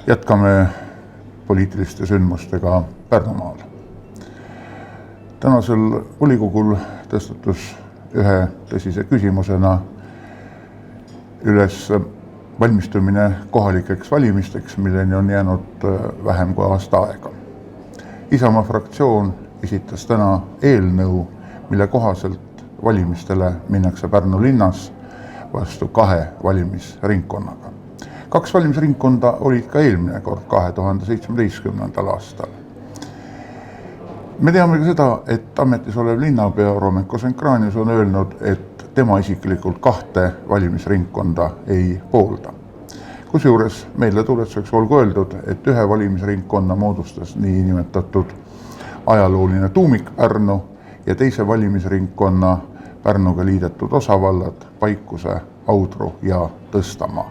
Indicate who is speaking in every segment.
Speaker 1: Jätkame poliitiliste sündmustega Pärnumaal. Tänasel volikogul tõstatus ühe tõsise küsimusena üles valmistumine kohalikeks valimisteks, milleni on jäänud vähem kui aasta aega. Isamaa fraktsioon esitas täna eelnõu, mille kohaselt valimistele minnakse Pärnu linnas vastu 2 valimisringkonnaga. 2 valimisringkonda olid ka eelmine kord 2017. aastal. Me teame ka seda, et ametis olev linnapea Roman Kosenkranius on öelnud, et tema isiklikult 2 valimisringkonda ei poolda. Kusjuures meile tuletuseks olgu öeldud, et 1 valimisringkonna moodustas niinimetatud ajalooline tuumik Pärnu ja 2 valimisringkonna Pärnuga liidetud osavallad Paikuse, Audru ja Tõstamaa.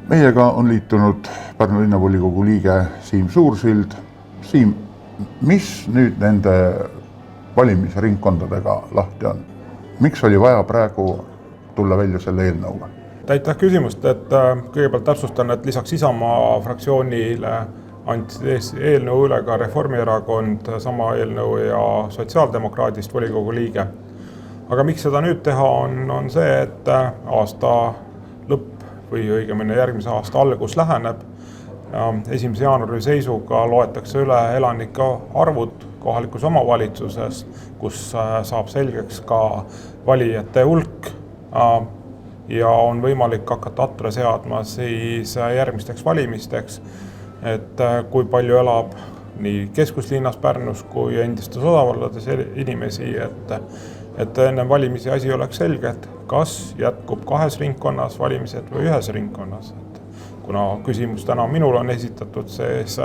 Speaker 1: Meiega on liitunud Pärnu linnavolikogu liige Siim Suursild. Siim, mis nüüd nende valimisringkondadega lahti on? Miks oli vaja praegu tulla välja selle eelnõuga?
Speaker 2: Aitäh küsimust, et kõigepealt täpsustan, et lisaks Isamaa fraktsioonile anti eelnõu üle ka Reformierakond, sama eelnõu ja sotsiaaldemokraadist volikogu liige. Aga miks seda nüüd teha on see, et aasta lõpp või õigemini järgmise aasta algus läheneb. 1. jaanuari seisuga loetakse üle elanike arvud kohalikus omavalitsuses, kus saab selgeks ka valijate hulk ja on võimalik hakata atra seadma siis järgmisteks valimisteks, et kui palju elab nii keskuslinnas Pärnus kui endistes osavallades inimesi, et enne valimisi asi oleks selge, et kas jätkub 2 ringkonnas valimised või 1 ringkonnas. Kuna küsimus täna minul on esitatud, siis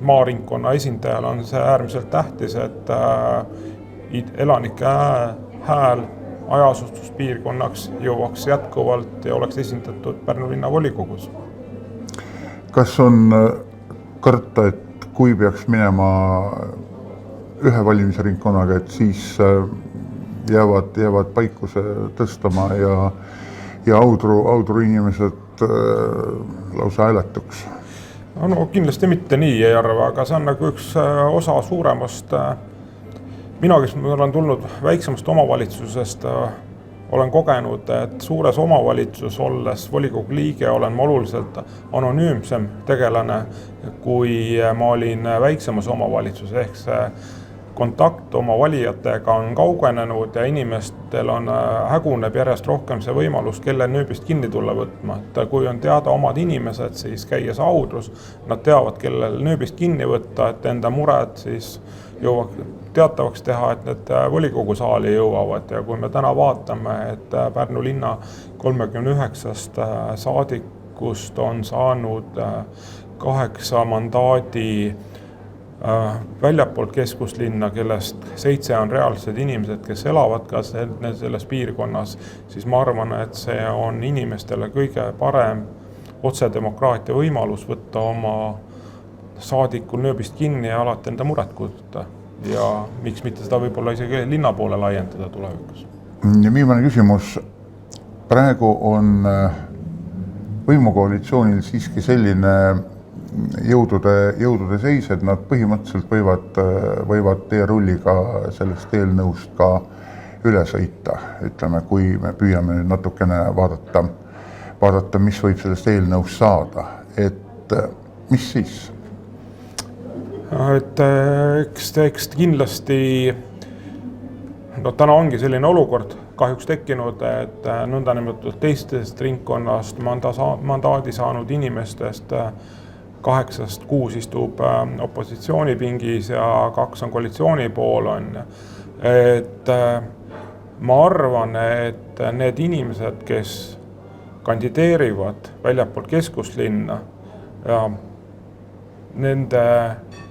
Speaker 2: maaringkonna esindajal on see äärmiselt tähtis, et elanike hääl hajaasustuspiirkonnaks jõuaks jätkuvalt ja oleks esindatud Pärnu linna volikogus.
Speaker 1: Kas on karta, et kui peaks minema 1 valimisringkonnaga, et siis jäävad Paikuse, Tõstamaa ja Audru inimesed lausa hääletuks?
Speaker 2: No kindlasti mitte nii ei arva, aga see on nagu üks osa suuremast. Mina, kes olen tulnud väiksemast omavalitsusest, olen kogenud, et suures omavalitsus olles volikogu liige olen ma oluliselt anonüümsem tegelane, kui ma olin väiksemas omavalitsus, ehk see kontakt oma valijatega on kaugenenud ja inimestel häguneb järjest rohkem see võimalus, kelle nööbist kinni tulla võtma. Et kui on teada omad inimesed, siis käies Audrus, nad teavad, kellel nööbist kinni võtta, et enda mured siis jõuavad teatavaks teha, et need volikogu saali jõuavad. Ja kui me täna vaatame, et Pärnu linna 39 saadikust on saanud 8 mandaadi väljapoolt keskuslinna, kellest 7 on reaalsed inimesed, kes elavad ka selles piirkonnas, siis ma arvan, et see on inimestele kõige parem otsedemokraatia võimalus võtta oma saadikul nööbist kinni ja alati enda muret kujutada. Ja miks mitte seda võib-olla isegi linna poole laiendada tulevikus.
Speaker 1: Ja viimane küsimus. Praegu on võimukoalitsioonil siiski selline jõudude seis, et nad põhimõtteliselt võivad teerulliga sellest eelnõust ka üle sõita. Ütleme, kui me püüame natukene vaadata, mis võib sellest eelnõust saada, et mis siis?
Speaker 2: Et eks kindlasti täna ongi selline olukord kahjuks tekkinud, et nõndanimetatud teistest ringkonnast mandaadi saanud inimestest 8-6 istub opositsioonipingis ja 2 on koalitsiooni pool. Et ma arvan, et need inimesed, kes kandideerivad väljapoolt keskuslinna, nende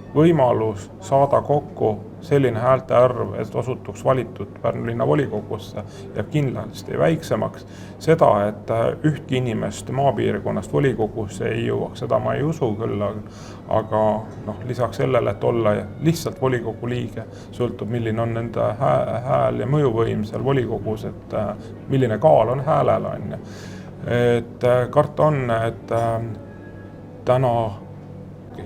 Speaker 2: võimalus saada kokku selline häälte arv, et osutuks valitud Pärnu linna volikogusse ja kindlasti väiksemaks. Seda, et ühtki inimest maapiirkonnast volikogusse ei jõuaks, seda ma ei usu küll, aga lisaks sellele, et olla lihtsalt volikogu liige, sõltub milline on nende hääl ja mõjuvõim seal volikogus, et milline kaal on häälel. et karta on, et täna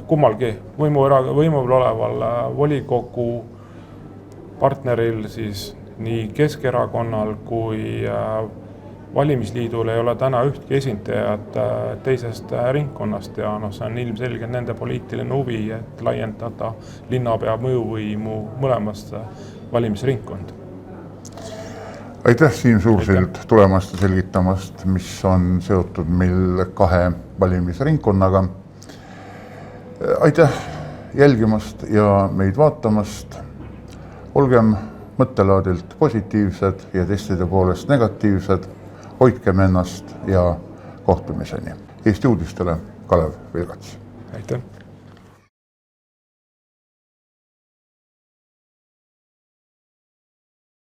Speaker 2: kummalgi võimul oleval volikogu partneril siis nii Keskerakonnal kui valimisliidul ei ole täna ühtki esindajat teisest ringkonnast ja see on ilmselgelt nende poliitiline huvi, et laiendada linnapea mõjuvõimu mõlemasse valimisringkonda.
Speaker 1: Aitäh, Siim Suursild, tulemast ja selgitamast, mis on seotud meil 2 valimisringkonnaga. Aitäh jälgimast ja meid vaatamast. Olgem mõttelaadilt positiivsed ja testide poolest negatiivsed. Hoidkem ennast ja kohtumiseni. Eesti uudistele Kalev Vilgats.
Speaker 2: Aitäh!